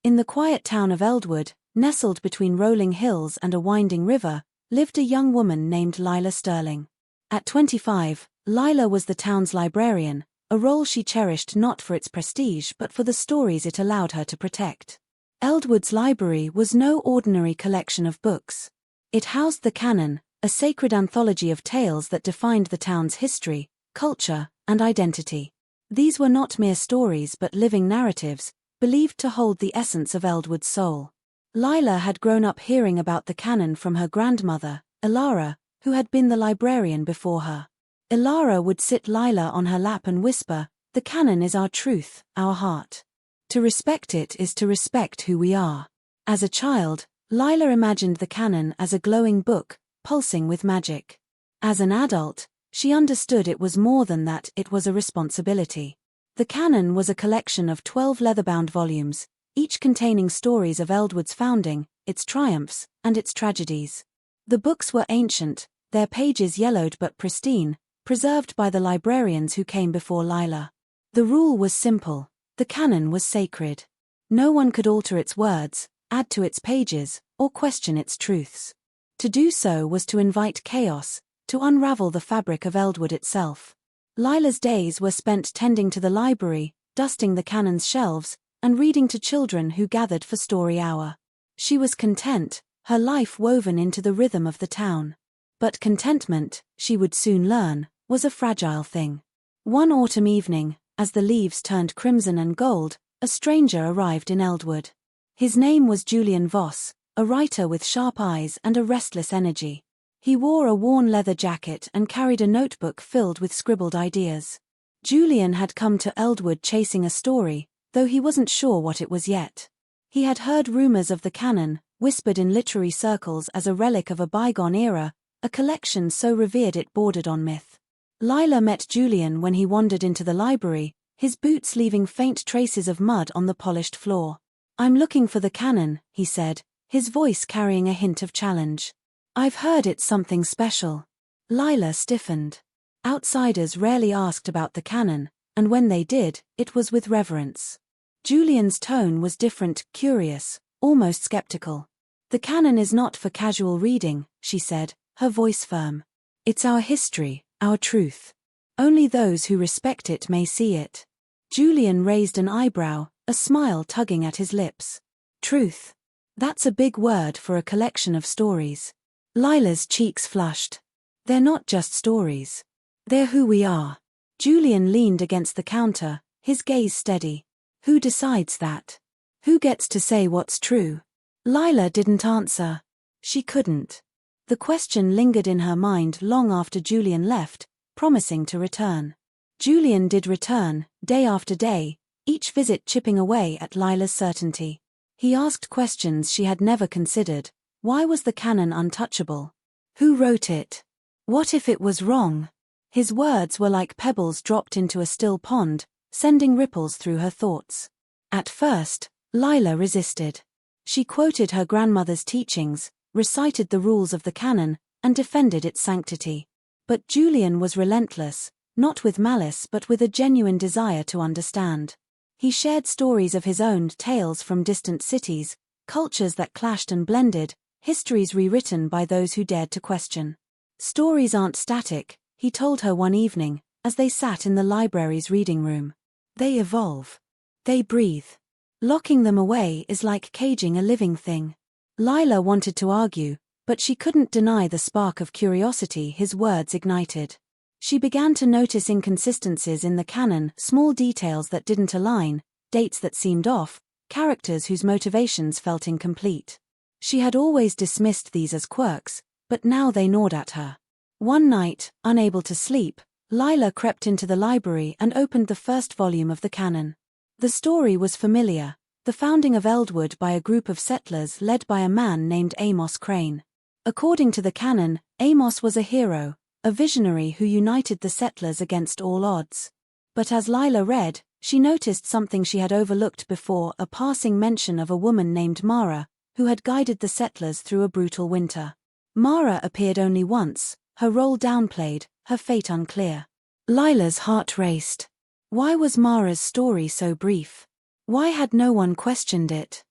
In the quiet town of Eldwood, nestled between rolling hills and a winding river, lived a young woman named Lila Sterling. At 25, Lila was the town's librarian, a role she cherished not for its prestige but for the stories it allowed her to protect. Eldwood's library was no ordinary collection of books. It housed the Canon, a sacred anthology of tales that defined the town's history, culture, and identity. These were not mere stories but living narratives, believed to hold the essence of Eldwood's soul. Lila had grown up hearing about the Canon from her grandmother, Ilara, who had been the librarian before her. Ilara would sit Lila on her lap and whisper, "The Canon is our truth, our heart. To respect it is to respect who we are." As a child, Lila imagined the Canon as a glowing book, pulsing with magic. As an adult, she understood it was more than that, it was a responsibility. The Canon was a collection of 12 leather-bound volumes, each containing stories of Eldwood's founding, its triumphs, and its tragedies. The books were ancient, their pages yellowed but pristine, preserved by the librarians who came before Lila. The rule was simple: the Canon was sacred. No one could alter its words, add to its pages, or question its truths. To do so was to invite chaos, to unravel the fabric of Eldwood itself. Lila's days were spent tending to the library, dusting the Canon's shelves, and reading to children who gathered for story hour. She was content, her life woven into the rhythm of the town. But contentment, she would soon learn, was a fragile thing. One autumn evening, as the leaves turned crimson and gold, a stranger arrived in Eldwood. His name was Julian Voss, a writer with sharp eyes and a restless energy. He wore a worn leather jacket and carried a notebook filled with scribbled ideas. Julian had come to Eldwood chasing a story, though he wasn't sure what it was yet. He had heard rumors of the Canon, whispered in literary circles as a relic of a bygone era, a collection so revered it bordered on myth. Lila met Julian when he wandered into the library, his boots leaving faint traces of mud on the polished floor. "I'm looking for the Canon," he said, his voice carrying a hint of challenge. "I've heard it's something special." Lila stiffened. Outsiders rarely asked about the Canon, and when they did, it was with reverence. Julian's tone was different, curious, almost skeptical. "The Canon is not for casual reading," she said, her voice firm. "It's our history, our truth. Only those who respect it may see it." Julian raised an eyebrow, a smile tugging at his lips. "Truth. That's a big word for a collection of stories." Lila's cheeks flushed. "They're not just stories. They're who we are." Julian leaned against the counter, his gaze steady. "Who decides that? Who gets to say what's true?" Lila didn't answer. She couldn't. The question lingered in her mind long after Julian left, promising to return. Julian did return, day after day, each visit chipping away at Lila's certainty. He asked questions she had never considered. Why was the Canon untouchable? Who wrote it? What if it was wrong? His words were like pebbles dropped into a still pond, sending ripples through her thoughts. At first, Lila resisted. She quoted her grandmother's teachings, recited the rules of the Canon, and defended its sanctity. But Julian was relentless, not with malice but with a genuine desire to understand. He shared stories of his own, tales from distant cities, cultures that clashed and blended, histories rewritten by those who dared to question. "Stories aren't static," he told her one evening, as they sat in the library's reading room. "They evolve. They breathe. Locking them away is like caging a living thing." Lila wanted to argue, but she couldn't deny the spark of curiosity his words ignited. She began to notice inconsistencies in the Canon, small details that didn't align, dates that seemed off, characters whose motivations felt incomplete. She had always dismissed these as quirks, but now they gnawed at her. One night, unable to sleep, Lila crept into the library and opened the first volume of the Canon. The story was familiar, the founding of Eldwood by a group of settlers led by a man named Amos Crane. According to the Canon, Amos was a hero, a visionary who united the settlers against all odds. But as Lila read, she noticed something she had overlooked before, a passing mention of a woman named Mara, who had guided the settlers through a brutal winter. Mara appeared only once, her role downplayed, her fate unclear. Lila's heart raced. Why was Mara's story so brief? Why had no one questioned it?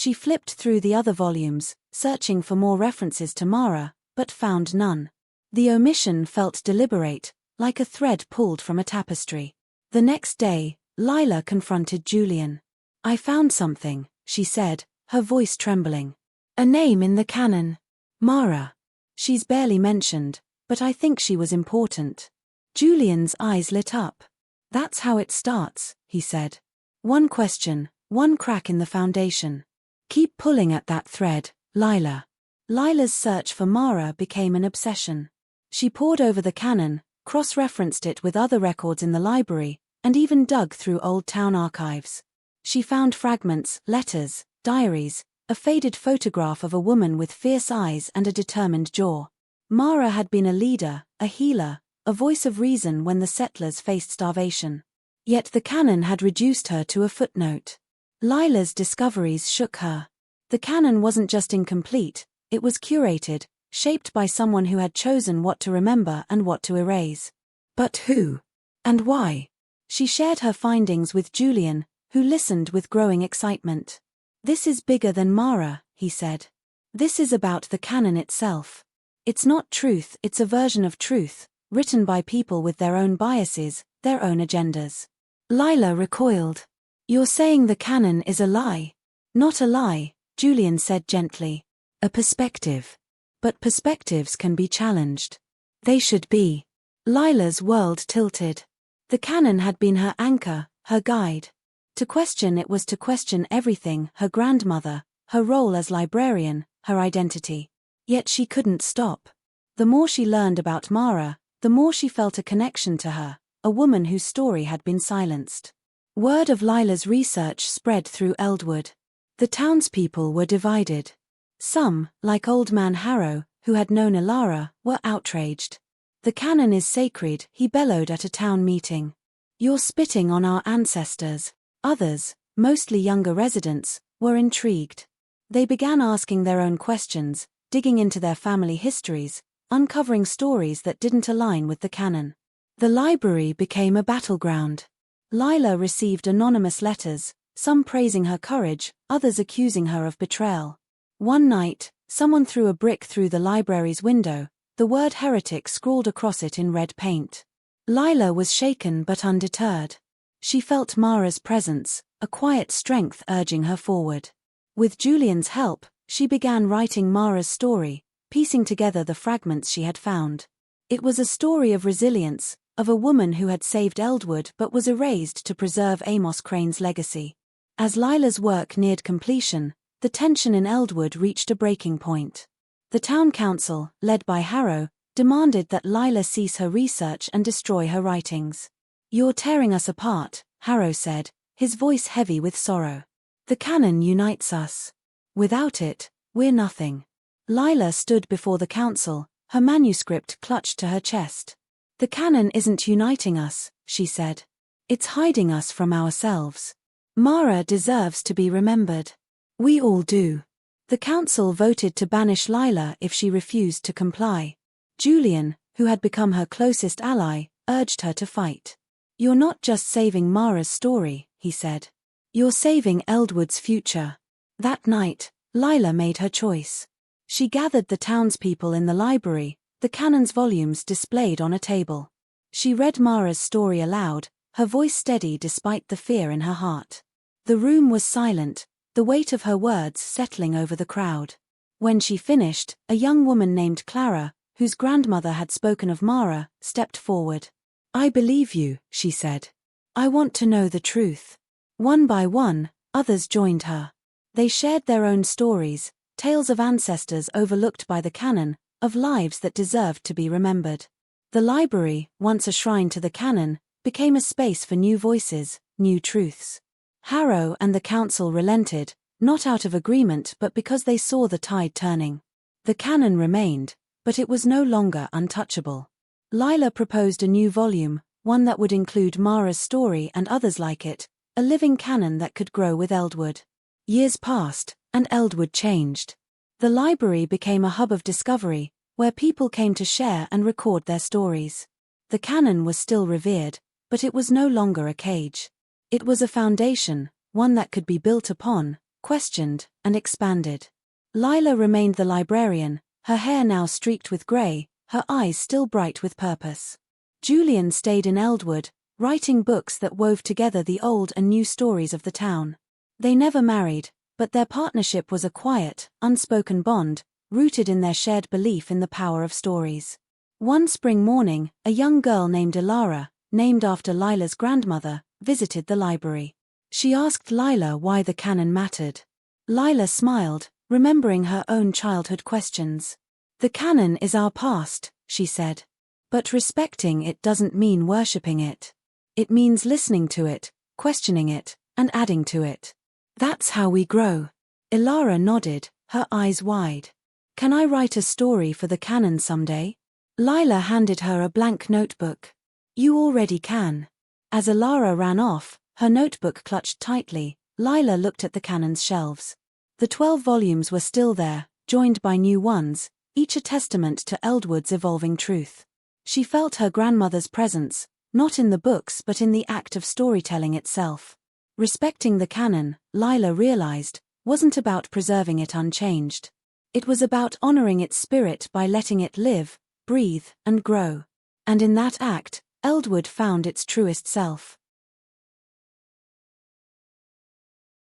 She flipped through the other volumes, searching for more references to Mara, but found none. The omission felt deliberate, like a thread pulled from a tapestry. The next day, Lila confronted Julian. "I found something," she said, her voice trembling. "A name in the canon. Mara. She's barely mentioned, but I think she was important." Julian's eyes lit up. "That's how it starts," he said. "One question, one crack in the foundation. Keep pulling at that thread, Lila." Lila's search for Mara became an obsession. She pored over the canon, cross-referenced it with other records in the library, and even dug through old town archives. She found fragments, letters, diaries, a faded photograph of a woman with fierce eyes and a determined jaw. Mara had been a leader, a healer, a voice of reason when the settlers faced starvation. Yet the canon had reduced her to a footnote. Lila's discoveries shook her. The canon wasn't just incomplete, it was curated, shaped by someone who had chosen what to remember and what to erase. But who? And why? She shared her findings with Julian, who listened with growing excitement. "This is bigger than Mara," he said. "This is about the canon itself. It's not truth, it's a version of truth, written by people with their own biases, their own agendas." Lila recoiled. "You're saying the canon is a lie?" "Not a lie," Julian said gently. "A perspective. But perspectives can be challenged." "They should be." Lila's world tilted. The canon had been her anchor, her guide. To question it was to question everything: her grandmother, her role as librarian, her identity. Yet she couldn't stop. The more she learned about Mara, the more she felt a connection to her, a woman whose story had been silenced. Word of Lila's research spread through Eldwood. The townspeople were divided. Some, like Old Man Harrow, who had known Ilara, were outraged. "The canon is sacred," he bellowed at a town meeting. "You're spitting on our ancestors." Others, mostly younger residents, were intrigued. They began asking their own questions, digging into their family histories, uncovering stories that didn't align with the canon. The library became a battleground. Lila received anonymous letters, some praising her courage, others accusing her of betrayal. One night, someone threw a brick through the library's window, the word heretic scrawled across it in red paint. Lila was shaken but undeterred. She felt Mara's presence, a quiet strength urging her forward. With Julian's help, she began writing Mara's story, piecing together the fragments she had found. It was a story of resilience, of a woman who had saved Eldwood but was erased to preserve Amos Crane's legacy. As Lila's work neared completion, the tension in Eldwood reached a breaking point. The town council, led by Harrow, demanded that Lila cease her research and destroy her writings. "You're tearing us apart," Harrow said, his voice heavy with sorrow. "The canon unites us. Without it, we're nothing." Lila stood before the council, her manuscript clutched to her chest. "The canon isn't uniting us," she said. "It's hiding us from ourselves. Mara deserves to be remembered. We all do." The council voted to banish Lila if she refused to comply. Julian, who had become her closest ally, urged her to fight. "You're not just saving Mara's story," he said. "You're saving Eldwood's future." That night, Lila made her choice. She gathered the townspeople in the library, the canon's volumes displayed on a table. She read Mara's story aloud, her voice steady despite the fear in her heart. The room was silent, the weight of her words settling over the crowd. When she finished, a young woman named Clara, whose grandmother had spoken of Mara, stepped forward. "I believe you," she said. "I want to know the truth." One by one, others joined her. They shared their own stories, tales of ancestors overlooked by the canon, of lives that deserved to be remembered. The library, once a shrine to the canon, became a space for new voices, new truths. Harrow and the council relented, not out of agreement but because they saw the tide turning. The canon remained, but it was no longer untouchable. Lila proposed a new volume, one that would include Mara's story and others like it, a living canon that could grow with Eldwood. Years passed, and Eldwood changed. The library became a hub of discovery, where people came to share and record their stories. The canon was still revered, but it was no longer a cage. It was a foundation, one that could be built upon, questioned, and expanded. Lila remained the librarian, her hair now streaked with grey, her eyes still bright with purpose. Julian stayed in Eldwood, writing books that wove together the old and new stories of the town. They never married, but their partnership was a quiet, unspoken bond, rooted in their shared belief in the power of stories. One spring morning, a young girl named Ilara, named after Lila's grandmother, visited the library. She asked Lila why the canon mattered. Lila smiled, remembering her own childhood questions. "The canon is our past," she said. "But respecting it doesn't mean worshipping it. It means listening to it, questioning it, and adding to it. That's how we grow." Ilara nodded, her eyes wide. "Can I write a story for the canon someday?" Lila handed her a blank notebook. "You already can." As Ilara ran off, her notebook clutched tightly, Lila looked at the canon's shelves. The 12 volumes were still there, joined by new ones, each a testament to Eldwood's evolving truth. She felt her grandmother's presence, not in the books but in the act of storytelling itself. Respecting the canon, Lila realized, wasn't about preserving it unchanged. It was about honoring its spirit by letting it live, breathe, and grow. And in that act, Eldwood found its truest self.